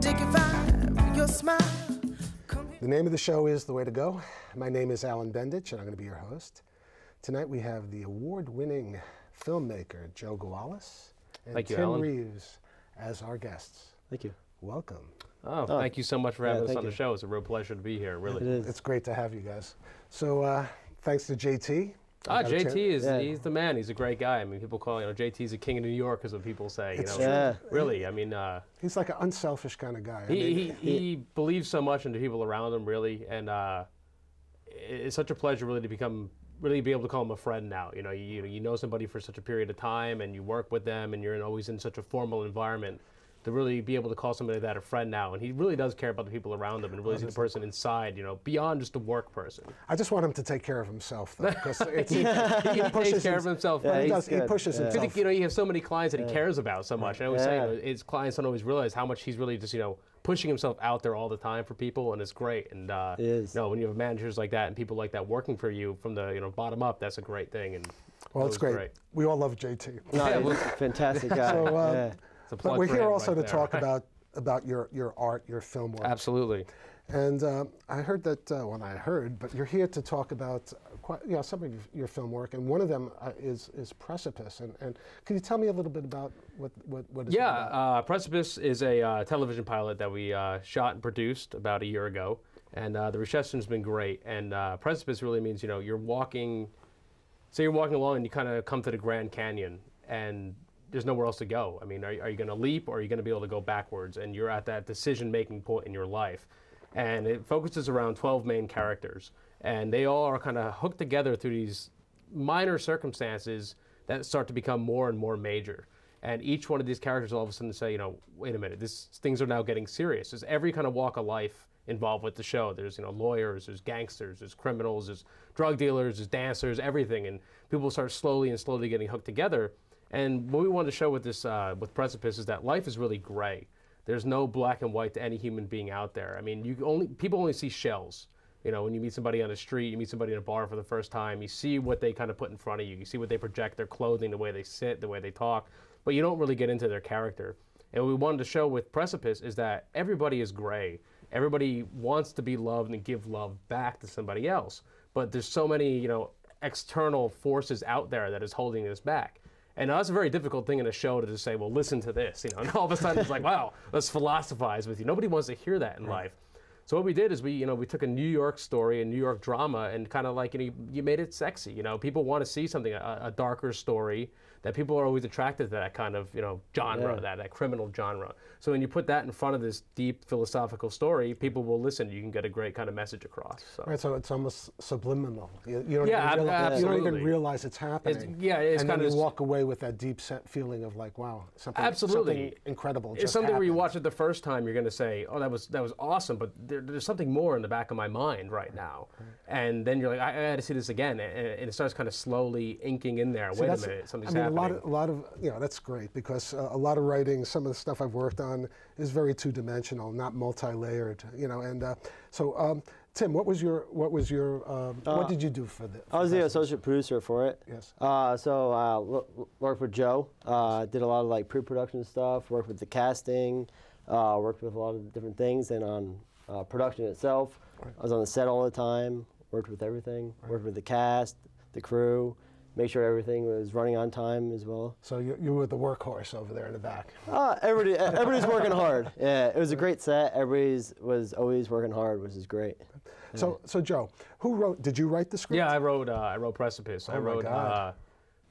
Your smile. The name of the show is The Way to Go. My name is Alan Bendich, and I'm going to be your host. Tonight we have the award-winning filmmaker, Joe Gawalis, and Tim Reeves as our guests. Thank you. Welcome. Oh, thank you so much for having us on the show. It's a real pleasure to be here, really. It is. It's great to have you guys. So thanks to JT. JT he's the man. He's a great guy. I mean, people call JT's a king of New York, is what people say. Really. I mean, he's like an unselfish kind of guy. He believes so much into people around him, really, and it's such a pleasure, really, to be able to call him a friend now. You know somebody for such a period of time, and you work with them, and you're always in such a formal environment. To really be able to call somebody that a friend now, and he really does care about the people around him, and really see the person inside, beyond just a work person. I just want him to take care of himself, though, because he takes care of himself. Yeah, he pushes himself. I think you have so many clients that he cares about so much. And I was saying, his clients don't always realize how much he's really just pushing himself out there all the time for people, and it's great. And it is. When you have managers like that and people like that working for you from the bottom up, that's a great thing. And well, it's great. We all love JT. No, he's a fantastic guy. So, but we're here also to talk about your art, your film work. Absolutely. And I heard that, but you're here to talk about some of your film work, and one of them is Precipice. And can you tell me a little bit about what it's about? Precipice is a television pilot that we shot and produced about a year ago, and the reception's been great. And Precipice really means, you're walking, say you're walking along and you kind of come to the Grand Canyon, and there's nowhere else to go. I mean, are you going to leap, or are you going to be able to go backwards? And you're at that decision-making point in your life. And it focuses around 12 main characters. And they all are kind of hooked together through these minor circumstances that start to become more and more major. And each one of these characters all of a sudden say, wait a minute, things are now getting serious. There's every kind of walk of life involved with the show. There's lawyers, there's gangsters, there's criminals, there's drug dealers, there's dancers, everything. And people start slowly getting hooked together. And what we wanted to show with this, with Precipice, is that life is really gray. There's no black and white to any human being out there. I mean, people only see shells. When you meet somebody on the street, you meet somebody in a bar for the first time, you see what they kind of put in front of you. You see what they project, their clothing, the way they sit, the way they talk, but you don't really get into their character. And what we wanted to show with Precipice is that everybody is gray. Everybody wants to be loved and give love back to somebody else. But there's so many, external forces out there that is holding us back. And that's a very difficult thing in a show to just say, well, listen to this, and all of a sudden it's like, wow, let's philosophize with you. Nobody wants to hear that in life. So what we did is we took a New York story, a New York drama, and kind of like, you made it sexy. People want to see something, a darker story, that people are always attracted to that kind of, genre, that criminal genre. So when you put that in front of this deep philosophical story, people will listen. You can get a great kind of message across. So. Right, so it's almost subliminal. You don't even realize it's happening. It's and kind then of you walk away with that deep feeling of like, wow, something incredible just It's something happened. where you watch it the first time, you're going to say, oh, that was awesome, but there's something more in the back of my mind right now. And then you're like, I got to see this again, and it starts kind of slowly inking in there. Wait a minute, something's happening. A lot of that's great, because a lot of writing, some of the stuff I've worked on is very two-dimensional, not multi-layered, So, Tim, what did you do for this? I was the associate producer for it. Yes. So worked with Joe. Did a lot of pre-production stuff. Worked with the casting. Worked with a lot of different things, and on production itself, I was on the set all the time. Worked with everything. Worked with the cast, the crew. Make sure everything was running on time as well. So you were the workhorse over there in the back. Everybody's working hard. Yeah, it was a great set. Everybody was always working hard, which is great. So Joe, did you write the script? Yeah, I wrote Precipice. I wrote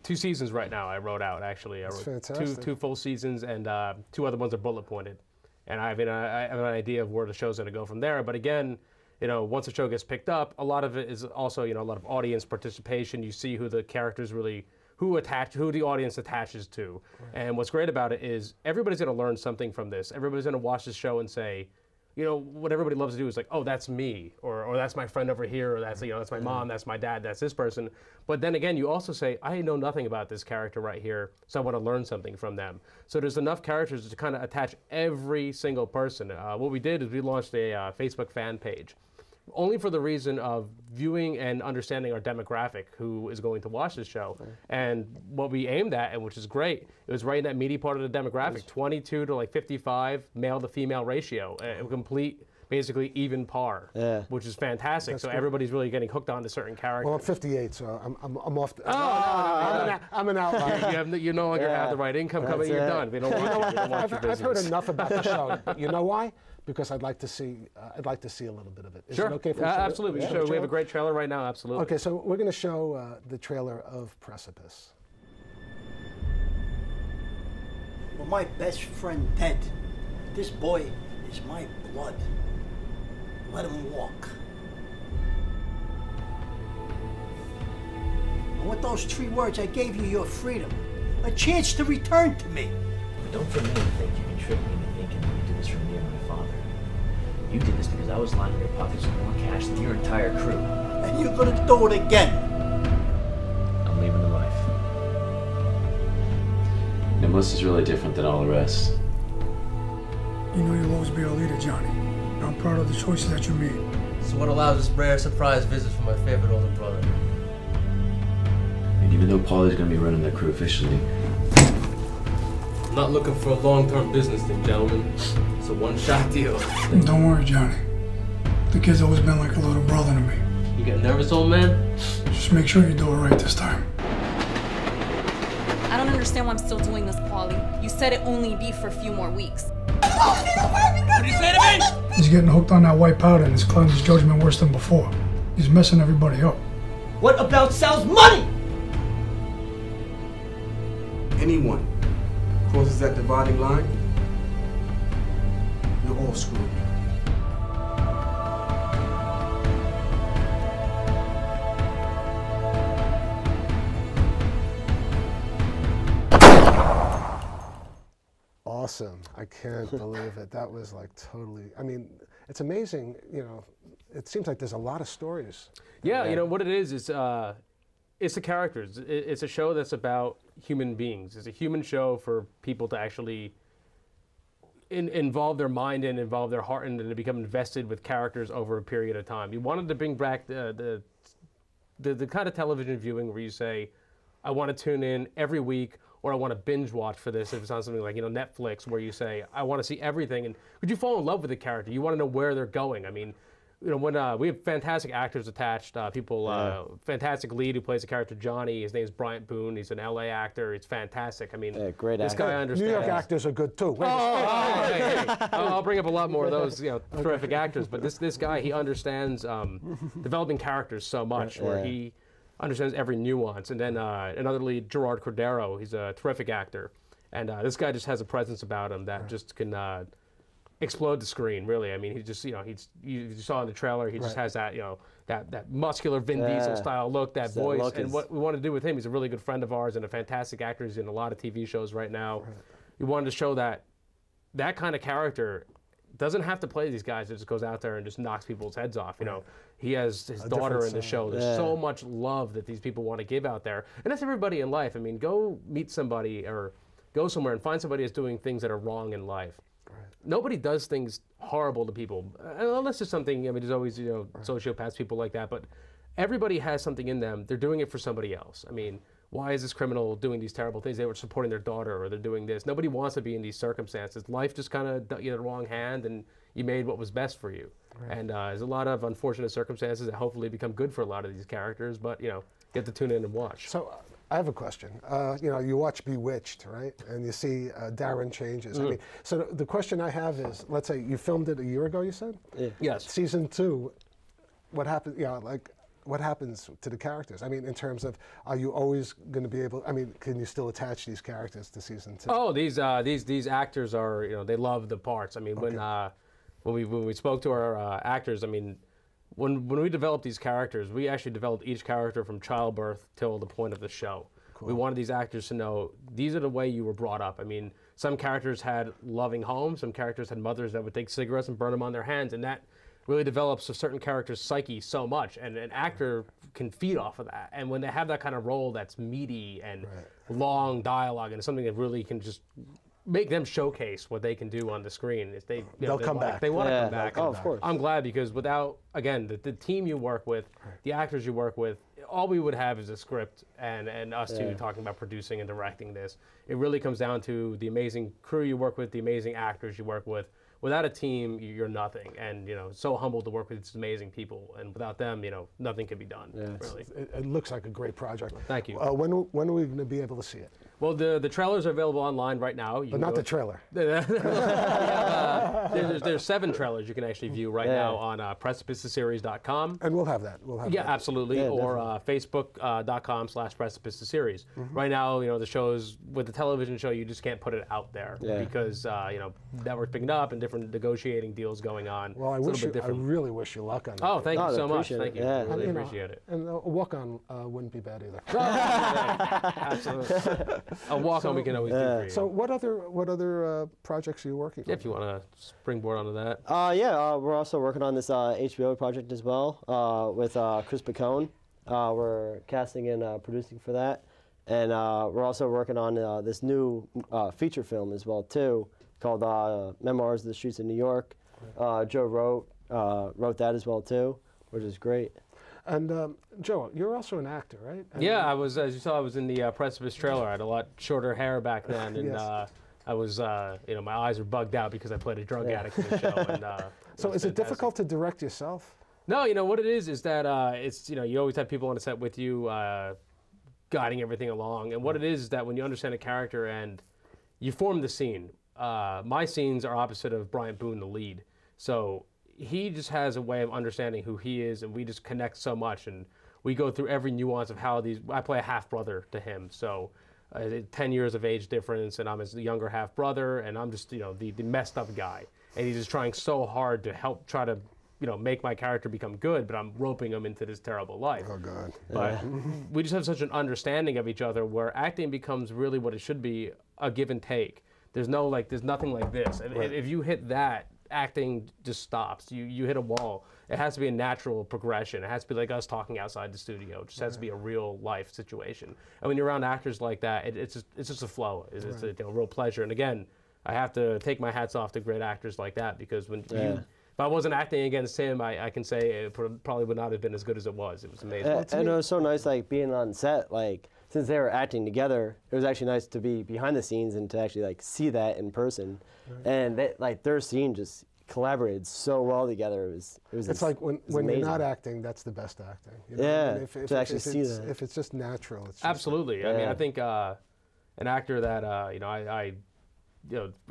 2 seasons right now. I wrote actually. I wrote fantastic. two full seasons, and 2 other ones are bullet pointed. And I have an idea of where the show's going to go from there. But again, once the show gets picked up, a lot of it is also, a lot of audience participation. You see who the characters really, who the audience attaches to. Right. And what's great about it is everybody's going to learn something from this. Everybody's going to watch this show and say, what everybody loves to do is like, oh, that's me, or that's my friend over here, or that's, that's my mom, that's my dad, that's this person. But then again, you also say, I know nothing about this character right here, so I want to learn something from them. So there's enough characters to kind of attach every single person. What we did is we launched a Facebook fan page. only for the reason of viewing and understanding our demographic who is going to watch this show. And what we aimed at, and which is great, it was right in that meaty part of the demographic, 22 to like 55 male to female ratio, a complete, basically even par, which is fantastic. So everybody's really getting hooked on to certain characters. Well, I'm 58, so I'm off. I'm an outlier. You no longer have the right income coming. You're done. They don't want you. They don't want your business. I've heard enough about the show, but you know why? Because I'd like to see a little bit of it. Is Sure. it okay for absolutely. We have a great trailer right now. Absolutely. Okay, so we're going to show the trailer of Precipice. Well, my best friend dead. This boy is my blood. Let him walk. And with those 3 words, I gave you your freedom. A chance to return to me. But don't for me think you can trick me into thinking that you did this for me and my father. You did this because I was lining your pockets with more cash than your entire crew. And you're gonna do it again. I'm leaving the life. Melissa's really different than all the rest. You know you'll always be our leader, Johnny. And I'm proud of the choices that you made. So what allows this rare surprise visit from my favorite older brother? And even though Paulie's gonna be running the crew officially, I'm not looking for a long-term business thing, gentlemen. It's a one-shot deal. Don't worry, Johnny. The kid's always been like a little brother to me. You get nervous, old man? Just make sure you do it right this time. I don't understand why I'm still doing this, Paulie. You said it only be for a few more weeks. What did you say to me? He's getting hooked on that white powder and he's clouding his judgment worse than before. He's messing everybody up. What about Sal's money? Anyone crosses that dividing line, you're all screwed. Awesome. I can't believe it. That was like totally, I mean, it's amazing, you know, it seems like there's a lot of stories. Yeah, you know, what it is it's the characters. It's a show that's about human beings. It's a human show for people to actually involve their mind and involve their heart and to become invested with characters over a period of time. You wanted to bring back the kind of television viewing where you say, I want to tune in every week, or I want to binge watch for this if it's on something like, you know, Netflix, where you say, I want to see everything. And would you fall in love with the character? You want to know where they're going. I mean, you know, when we have fantastic actors attached, fantastic lead who plays the character Johnny. His name's Bryant Boone. He's an LA actor. It's fantastic. I mean, great this actor. guy understands. New York actors are good too. Hey. I'll bring up a lot more of those, you know, terrific actors. But this guy, he understands developing characters so much, where he understands every nuance. And then another lead, Gerard Cordero. He's a terrific actor, and this guy just has a presence about him that just can explode the screen. Really, I mean, he just, you know, you saw in the trailer, he just has that, you know, that muscular Vin Diesel style look, that voice, and what we want to do with him. He's a really good friend of ours and a fantastic actor. He's in a lot of TV shows right now. We wanted to show that kind of character doesn't have to play these guys that just goes out there and just knocks people's heads off. You know, he has his daughter in the show. There's so much love that these people want to give out there, and that's everybody in life. I mean, go meet somebody or go somewhere and find somebody that's doing things that are wrong in life. Nobody does things horrible to people, unless there's something, I mean, there's always, you know, sociopaths, people like that, but everybody has something in them. They're doing it for somebody else. I mean, why is this criminal doing these terrible things? They were supporting their daughter, or they're doing this. Nobody wants to be in these circumstances. Life just kind of dealt you the wrong hand, and you made what was best for you. And there's a lot of unfortunate circumstances that hopefully become good for a lot of these characters, but, you know, you have to tune in and watch. So I have a question. You know, you watch Bewitched, right? And you see Darren changes. I mean, so the question I have is, let's say you filmed it a year ago, you said? Yes. Season 2, what happened, you know, like, what happens to the characters? I mean, in terms of, are you always going to be able, I mean, can you still attach these characters to season 2? Oh, these actors are, you know, they love the parts. I mean, when we spoke to our actors, I mean, when we developed these characters, we actually developed each character from childbirth till the point of the show. Cool. We wanted these actors to know these are the way you were brought up. I mean, some characters had loving homes, some characters had mothers that would take cigarettes and burn them on their hands, and that really develops a certain character's psyche so much, and an actor can feed off of that. And when they have that kind of role that's meaty and long dialogue, and something that really can just make them showcase what they can do on the screen. If they, They'll come back. They want to come back. Oh, of course. I'm glad, because without, again, the team you work with, the actors you work with, all we would have is a script and us two talking about producing and directing this. It really comes down to the amazing crew you work with, the amazing actors you work with. Without a team, you're nothing. And, so humbled to work with these amazing people. And without them, nothing can be done, really. It looks like a great project. Thank you. When are we going to be able to see it? Well, the trailers are available online right now. But not the trailer. There's 7 trailers you can actually view right now on precipiceseries.com. And we'll have that. We'll have that. Absolutely. Yeah, or facebook.com/precipiceseries. Right now, the shows, with the television show, you just can't put it out there because, networks picking up and different negotiating deals going on. Well, I really wish you luck on that. Oh, thank you so much. Thank you. Yeah. I really appreciate it. And a walk-on wouldn't be bad either. Absolutely. A walk-on we can always do for you. So what other projects are you working on? If you want to springboard onto that. We're also working on this HBO project as well with Chris Picone. We're casting and producing for that. And we're also working on this new feature film as well, too, called Memoirs of the Streets of New York. Joe wrote that as well, too, which is great. And Joe, you're also an actor, right? And yeah, I was, as you saw, I was in the Precipice trailer. I had a lot shorter hair back then, and I was, my eyes were bugged out because I played a drug addict in the show. And, so is it difficult to direct yourself? No, what it is that it's, you always have people on the set with you guiding everything along. And what it is that when you understand a character and you form the scene, my scenes are opposite of Bryant Boone, the lead. So he just has a way of understanding who he is, and we just connect so much, and we go through every nuance of how I play a half-brother to him, so 10 years of age difference, and I'm his younger half-brother, and I'm just, the messed up guy, and he's just trying so hard to help try to, make my character become good, but I'm roping him into this terrible life. Oh, God. But we just have such an understanding of each other where acting becomes really what it should be, a give and take. There's nothing like this. And if you hit that, acting just stops. You hit a wall. It has to be a natural progression. It has to be like us talking outside the studio. It just has to be a real life situation. And when you're around actors like that, it's just a flow. It's a real pleasure. And again, I have to take my hats off to great actors like that, because if I wasn't acting against him, I can say it probably would not have been as good as it was. It was amazing. And it was so nice, being on set, since they were acting together, it was actually nice to be behind the scenes and to actually see that in person. And their scene just collaborated so well together. It's like when you're not acting, that's the best acting. To actually see that. If it's just natural, it's just absolutely. I mean, I think an actor that I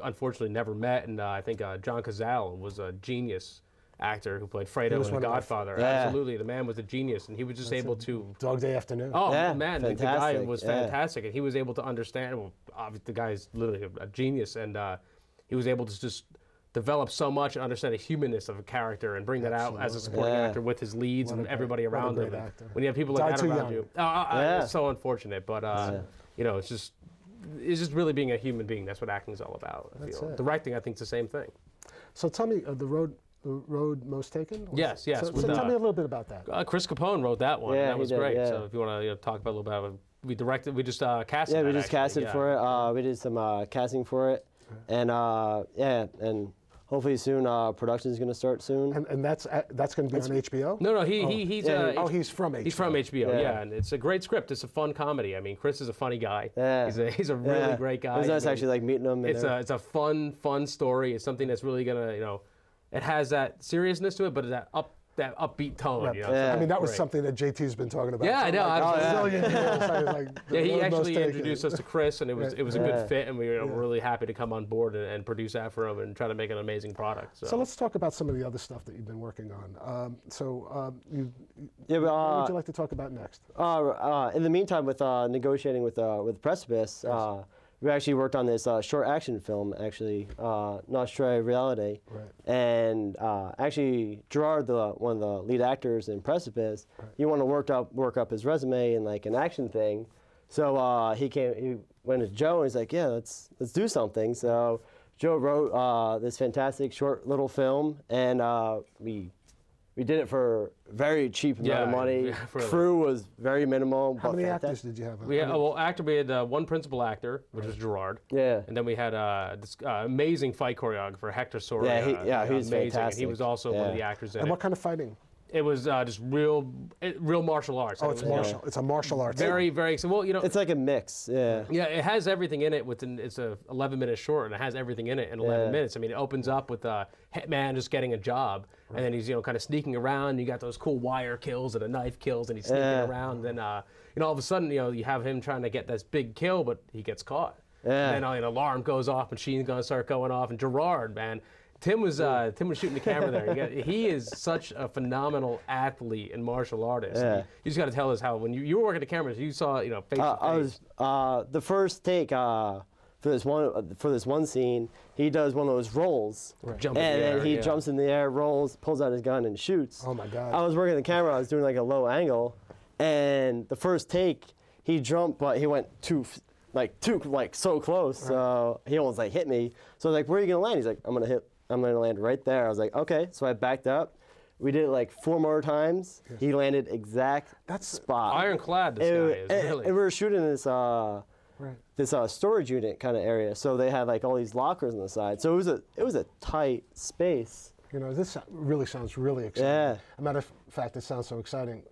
unfortunately never met, and I think John Cazale was a genius actor who played Fredo in The Godfather. Absolutely, the man was a genius, and he was just able to. Dog Day Afternoon. Oh man, the guy was fantastic, and he was able to understand. Well, obviously, the guy is literally a genius, and he was able to just develop so much and understand the humanness of a character and bring that out as a supporting actor with his leads and everybody around him. When you have people like that around you, it's so unfortunate, but it's just really being a human being. That's what acting is all about. I feel. Directing, I think, is the same thing. So tell me, the road most taken? Yes. So tell me a little bit about that. Chris Capone wrote that one. Yeah, that was great. Yeah. So if you want to talk about a little bit about it, we just casted. Yeah, we just casted for it. We did some casting for it, and and hopefully soon production is going to start soon. And that's going to be on HBO? No, he's from HBO. He's from HBO, and it's a great script. It's a fun comedy. I mean, Chris is a funny guy. Yeah. He's a really great guy. It was nice actually meeting him. It's a fun story. It's something that's really gonna it has that seriousness to it, but that upbeat tone. Right. I mean, that was something that JT's been talking about. Yeah, I know. He actually taken. introduced us to Chris, and it was a good fit, and we were really happy to come on board and produce that for him and try to make an amazing product. So let's talk about some of the other stuff that you've been working on. What would you like to talk about next? In the meantime, with negotiating with Precipice, we actually worked on this short action film, Nostra Reality. Right. And actually, Gerard, one of the lead actors in Precipice, he wanted to work up his resume in an action thing. So he went to Joe and he's like, yeah, let's do something. So Joe wrote this fantastic short little film, and we We did it for very cheap amount of money. Yeah, really. Crew was very minimal. How but many fantastic. actors did you have? We had, we had one principal actor, which was Gerard. Yeah. And then we had this amazing fight choreographer, Hector Soria. He was amazing. fantastic. And he was also one of the actors in And it. what kind of fighting? It was just real martial arts. Oh, it's martial. It's a martial arts. Very, very. Well, you know, It's like a mix. Yeah. yeah, it has everything in it. It's a 11-minute short, and it has everything in it in 11 minutes. I mean, it opens up with a hitman just getting a job, and then he's kind of sneaking around. You got those cool wire kills and a knife kills, and he's sneaking around. Then all of a sudden, you have him trying to get this big kill, but he gets caught. Yeah. And then an alarm goes off, machine guns start going off, and Gerard, man. Tim was shooting the camera there. He is such a phenomenal athlete and martial artist. Yeah. You just got to tell us how when you were working the cameras, you saw face to face. The first take for this one scene, he does one of those rolls, Jump in and the air, then he yeah. jumps in the air, rolls, pulls out his gun, and shoots. Oh my God! I was working the camera. I was doing like a low angle, and the first take, he jumped, but he went too so close, so he almost hit me. So I was like, "Where are you gonna land?" He's like, "I'm gonna land right there." I was like, "Okay." So I backed up. We did it 4 more times. Yes. He landed exact spot. Ironclad, this guy is really. And we were shooting this storage unit kind of area. So they had all these lockers on the side. So it was a tight space. This really sounds really exciting. Yeah. As a matter of fact, it sounds so exciting.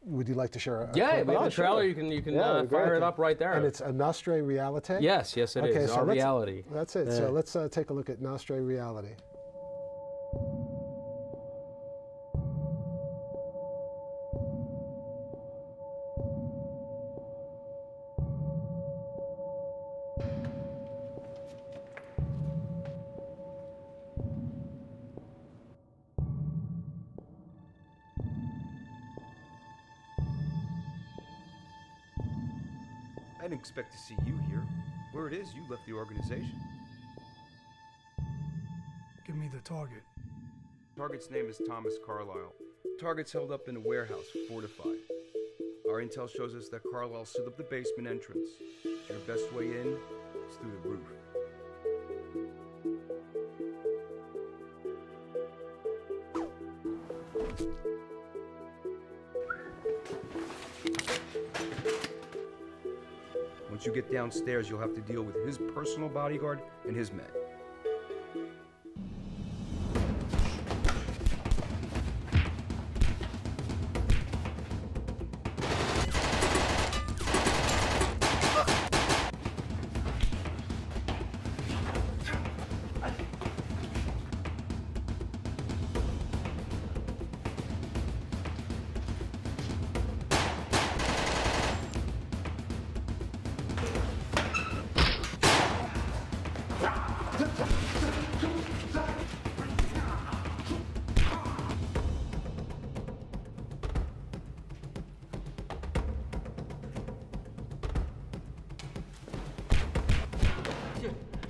Would you like to share a clip? clip? The trailer, you can fire it up right there. And it's a Nostre Reality? Yes, it is. So Our reality. That's it. Yeah. So let's take a look at Nostre Reality. I didn't expect to see you here. Word is you left the organization. Give me the target. Target's name is Thomas Carlyle. Target's held up in a warehouse, fortified. Our intel shows us that Carlyle set up the basement entrance. Your best way in is through the roof. Once you get downstairs, you'll have to deal with his personal bodyguard and his men.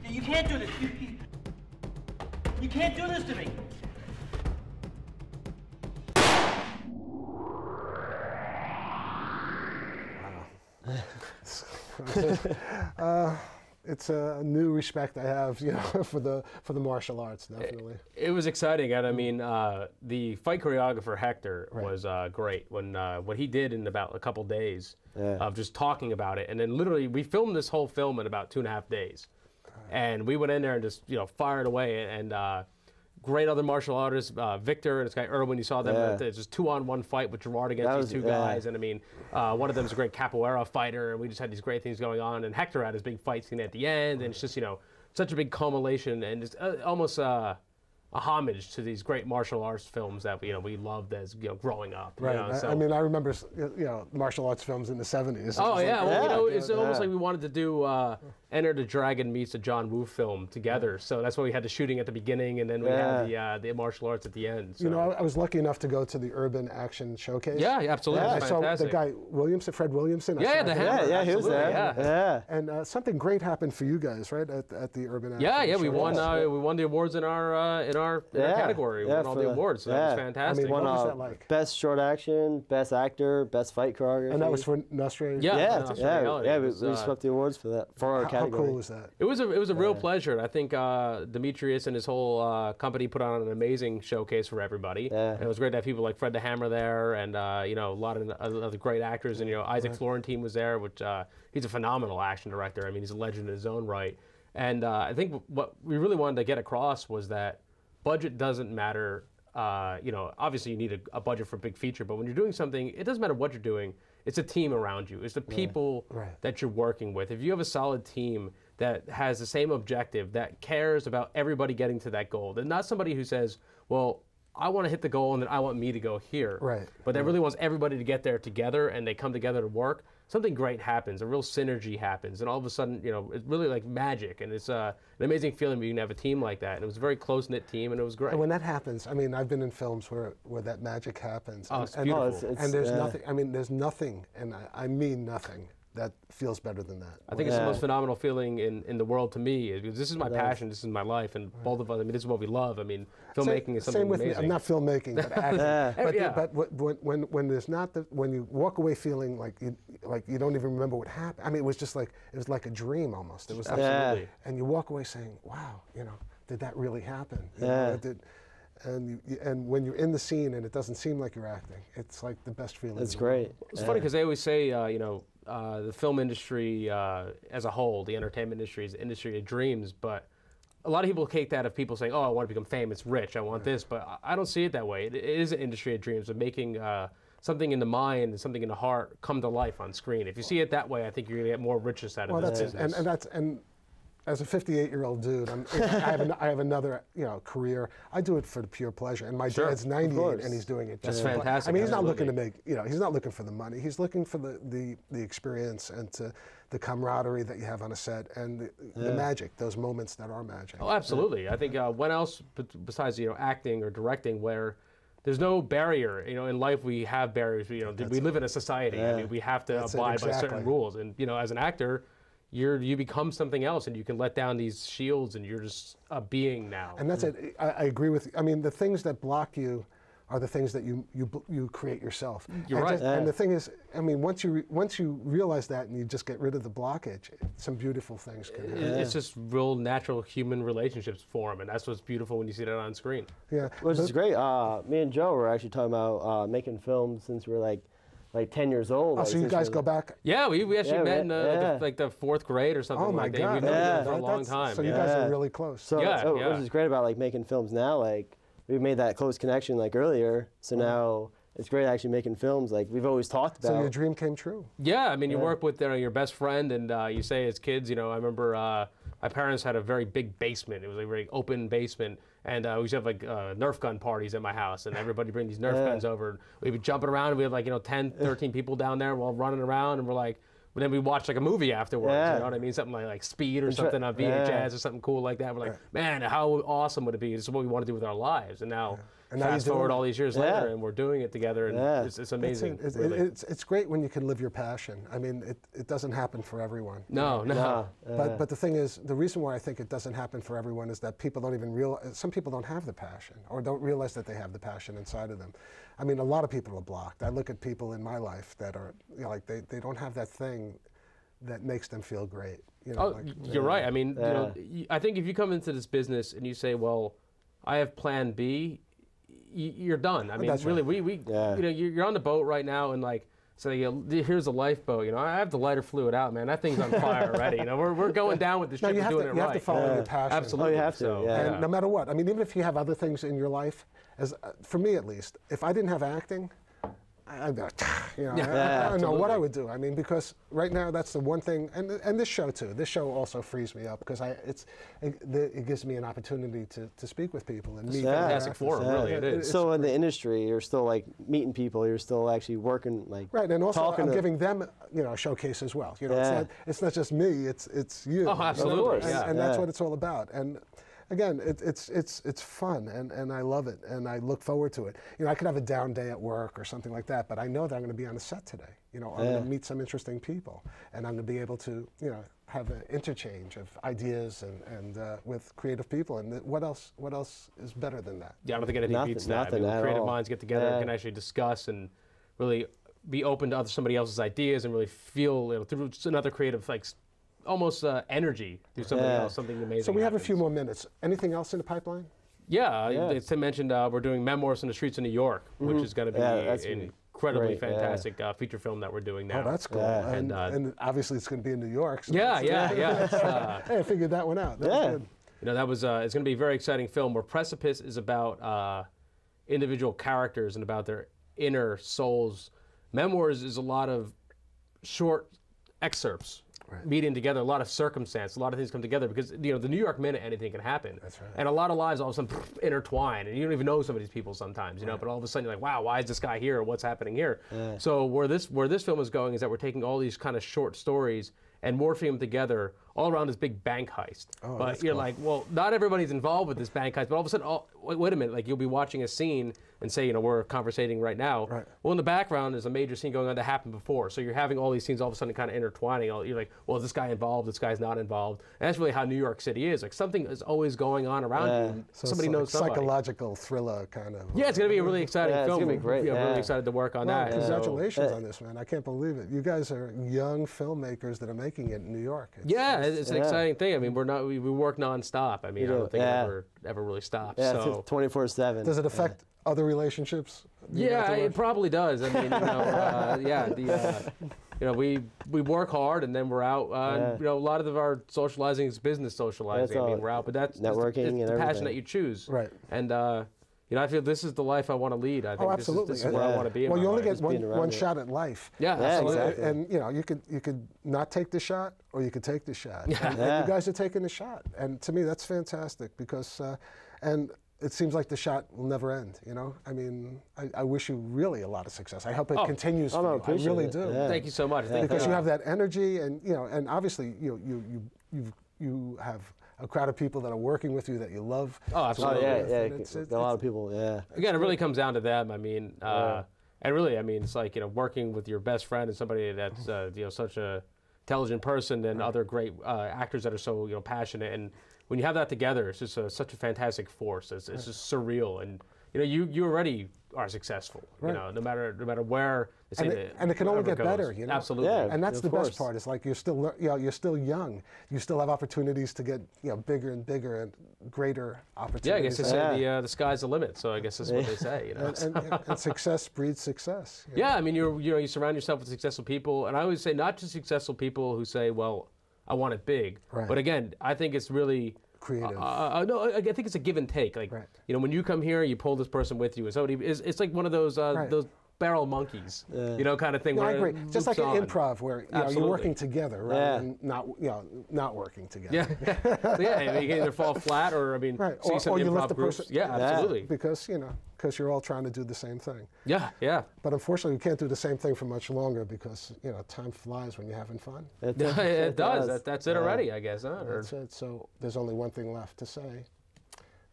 You can't do this. You can't do this to me. It's a new respect I have, for the martial arts, definitely. It was exciting, and I mean, the fight choreographer Hector was great. When what he did in about a couple days of just talking about it, and then literally we filmed this whole film in about 2.5 days, and we went in there and just fired away, and great other martial artists, Victor and this guy Erwin. You saw them. It's just 2-on-1 fight with Gerard against these two guys, and I mean, one of them is a great capoeira fighter, and we just had these great things going on. And Hector had his big fight scene at the end, and it's just such a big culmination, and it's almost a homage to these great martial arts films that we loved as growing up. Right. So, I mean, I remember martial arts films in the 70s. Oh yeah. It's almost like we wanted to do Enter the Dragon meets a John Woo film together. So that's why we had the shooting at the beginning, and then we had the martial arts at the end. So. I was lucky enough to go to the Urban Action Showcase. Yeah, absolutely. I saw the guy Fred Williamson. The Hammer. Yeah, he was there. Yeah. And something great happened for you guys, right, at the Urban Action Yeah, we Showcase. won the awards in our our category. We won all the awards. So that was fantastic. I mean, what was that like? Best short action, best actor, best fight choreography. And that was for Nostra? We swept the awards for that, for our category. How cool was that? It was a real pleasure. I think Demetrius and his whole company put on an amazing showcase for everybody. And it was great to have people like Fred the Hammer there, and a lot of other great actors. And Isaac Florentine was there, which he's a phenomenal action director. I mean, he's a legend in his own right. And I think what we really wanted to get across was that budget doesn't matter. Obviously you need a budget for a big feature, but when you're doing something, it doesn't matter what you're doing. It's a team around you. It's the people that you're working with. If you have a solid team that has the same objective, that cares about everybody getting to that goal, then not somebody who says, well, I want to hit the goal and then I want me to go here. Right. But that really wants everybody to get there together, and they come together to work. Something great happens, a real synergy happens, and all of a sudden, it's really like magic, and it's an amazing feeling when you can have a team like that. And it was a very close-knit team, and it was great. And when that happens, I mean, I've been in films where that magic happens. Oh, it's beautiful. And there's nothing, I mean, there's nothing, and I mean nothing, that feels better than that. I think it's the most phenomenal feeling in the world to me. Because this is my passion, this is my life, and both of us, I mean, this is what we love. I mean, filmmaking is something same with amazing. Me. I'm not filmmaking, but acting. But when there's not when you walk away feeling like you don't even remember what happened. I mean, it was like a dream almost. It was absolutely. And you walk away saying, wow, did that really happen? And when you're in the scene and it doesn't seem like you're acting, it's like the best feeling. It's great. It's funny because they always say, the film industry as a whole, the entertainment industry is an industry of dreams, but a lot of people take that of people saying, oh, I want to become famous, rich, I want this, but I don't see it that way. It is an industry of dreams, of making something in the mind and something in the heart come to life on screen. If you see it that way, I think you're going to get more richness out of this business. And as a 58-year-old dude, I have another career. I do it for the pure pleasure. And my dad's 98, and he's doing it. That's fantastic. I mean, he's not looking to make he's not looking for the money. He's looking for the experience and the camaraderie that you have on a set and the magic, those moments that are magic. Oh, absolutely. I think when else besides acting or directing where there's no barrier. In life we have barriers. We live in a society. I mean, we have to abide by certain rules. And as an actor, you become something else, and you can let down these shields, and you're just a being now. And that's it. I agree with you. I mean, the things that block you are the things that you create yourself. You're right. And the thing is, I mean, once you realize that and you just get rid of the blockage, some beautiful things can happen. It's just real natural human relationships form, and that's what's beautiful when you see that on screen. Yeah, which is great. Me and Joe were actually talking about making films since we were like 10 years old. Oh, so you guys go back? Yeah, we actually met in the 4th grade or something like that. We've known each other for a long time. So you guys are really close. So which is great about making films now. We made that close connection earlier. So now it's great actually making films we've always talked about. So your dream came true. Yeah, I mean, you work with your best friend, and you say as kids, I remember my parents had a very big basement. It was a very open basement. And we used to have Nerf gun parties at my house, and everybody bring these Nerf guns over. And we'd be jumping around, and we had 10, 13 people down there, all running around, and then we watched a movie afterwards. You know what I mean? Something like Speed or something on VHS or something cool like that. We're man, how awesome would it be? This is what we want to do with our lives. And now, fast forward all these years later, and we're doing it together, and it's amazing. It's great when you can live your passion. I mean, it doesn't happen for everyone. No. But the thing is, the reason why I think it doesn't happen for everyone is that people don't even realize, some people don't have the passion or don't realize that they have the passion inside of them. I mean, a lot of people are blocked. I look at people in my life that are, they don't have that thing that makes them feel great. You're right. I mean, I think if you come into this business and you say, well, I have plan B, you're done. I mean, really, you're on the boat right now, and here's a lifeboat. I have the lighter fluid out, man. That thing's on fire already. We're going down with the ship. We're doing it right. You have to follow your passion. Absolutely, you have to. And no matter what, I mean, even if you have other things in your life, for me at least, if I didn't have acting, I'd be I don't know what I would do. I mean, because right now that's the one thing, and this show too. This show also frees me up because it gives me an opportunity to speak with people and meet. Fantastic forum, really it is. So in the industry, you're still meeting people. You're still actually working right, and also I'm giving them a showcase as well. It's not just me. It's you. Oh, absolutely. And that's what it's all about. again, it's fun, and I love it, and I look forward to it. You know, I could have a down day at work or something like that, but I know that I'm going to be on a set today. You know, I'm going to meet some interesting people, and I'm going to be able to, you know, have an interchange of ideas and with creative people. And what else is better than that? Yeah, I don't think anything beats that. I mean, creative minds get together and can actually discuss and really be open to somebody else's ideas and really feel, you know, through another creative, like, almost energy through something else, something amazing. So we have a few more minutes. Anything else in the pipeline? Yeah, as Tim mentioned, we're doing Memoirs in the Streets of New York, which is going to be an incredibly fantastic feature film that we're doing now. Oh, that's cool. And obviously it's going to be in New York. So yeah. Hey, I figured that one out. That was good. You know, that was it's going to be a very exciting film where Precipice is about individual characters and about their inner souls. Memoirs is a lot of short excerpts. Meeting together, a lot of circumstance, a lot of things come together because, you know, the New York Minute, anything can happen. That's right. And a lot of lives all of a sudden intertwine, and you don't even know some of these people sometimes, you know, but all of a sudden you're like, wow, why is this guy here? What's happening here? So where this film is going is that we're taking all these kind of short stories and morphing them together all around this big bank heist. But you're like, well, not everybody's involved with this bank heist, but all of a sudden, wait a minute, like you'll be watching a scene and say, you know, we're conversating right now. Well, in the background, there's a major scene going on that happened before. So you're having all these scenes all of a sudden kind of intertwining. You're like, well, is this guy involved? This guy's not involved. And that's really how New York City is. Like something is always going on around you. And so somebody it's like knows somebody. Psychological thriller kind of. Yeah, it's going to be a really exciting film. It's going to be great. I'm really excited to work on that. Congratulations on this, man. I can't believe it. You guys are young filmmakers that are making it in New York. It's an exciting thing. I mean, we work nonstop. I mean, I don't think it ever really stops. Yeah, so 24/7. Does it affect other relationships? Yeah, it probably does. I mean, you know, we work hard and then we're out. You know, a lot of our socializing is business socializing. I mean, we're out, but that's networking it's the passion that you choose. Right. And you know, I feel this is the life I want to lead. I think absolutely. This is where I want to be. Well, you only get one one shot at life. Yeah, absolutely. Exactly. And you know, you could not take the shot, or you could take the shot. And you guys are taking the shot, and to me, that's fantastic because, and it seems like the shot will never end. You know, I mean, I wish you really a lot of success. I hope it continues. For you. I really do. Thank you so much. Because you have that energy, and you know, and obviously you have a crowd of people that are working with you that you love. Oh, absolutely. It's a lot of people. Again, it really comes down to them. I mean, and really, I mean, it's like, you know, working with your best friend and somebody that's you know, such a intelligent person and other great actors that are so, you know, passionate. And when you have that together, it's just such a fantastic force. It's just surreal. And you know, you already are successful. You know, no matter where. And it can only get better. You know, absolutely. And that's the best part. It's like you're still young. You still have opportunities to get, you know, bigger and bigger and greater opportunities. Yeah, I guess they say the sky's the limit. So I guess that's what they say. You know, and success breeds success. Yeah, I mean, you surround yourself with successful people, and I always say not just successful people who say, well, I want it big, but again, I think it's really creative. No, I think it's a give and take. Like, you know, when you come here, you pull this person with you, and somebody it's like one of those barrel monkeys, you know, kind of thing. No, I agree. Just like an improv where you know, you're working together rather than not working together. Yeah, I mean, you can either fall flat or, I mean, see some improv groups. Yeah, absolutely. Because, you know, because you're all trying to do the same thing. Yeah. But unfortunately, we can't do the same thing for much longer because, you know, time flies when you're having fun. It does. That's it already, I guess. Huh? That's it. So there's only one thing left to say.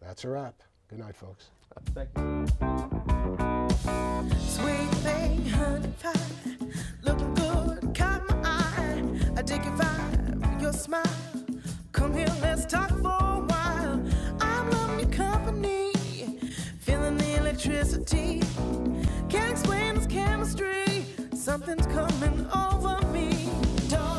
That's a wrap. Good night, folks. Thank you. Sweet thing, honey pie, looking good, caught my eye. I dig your vibe, your smile. Come here, let's talk for a while. I'm loving your company, feeling the electricity. Can't explain this chemistry, something's coming over me. Don't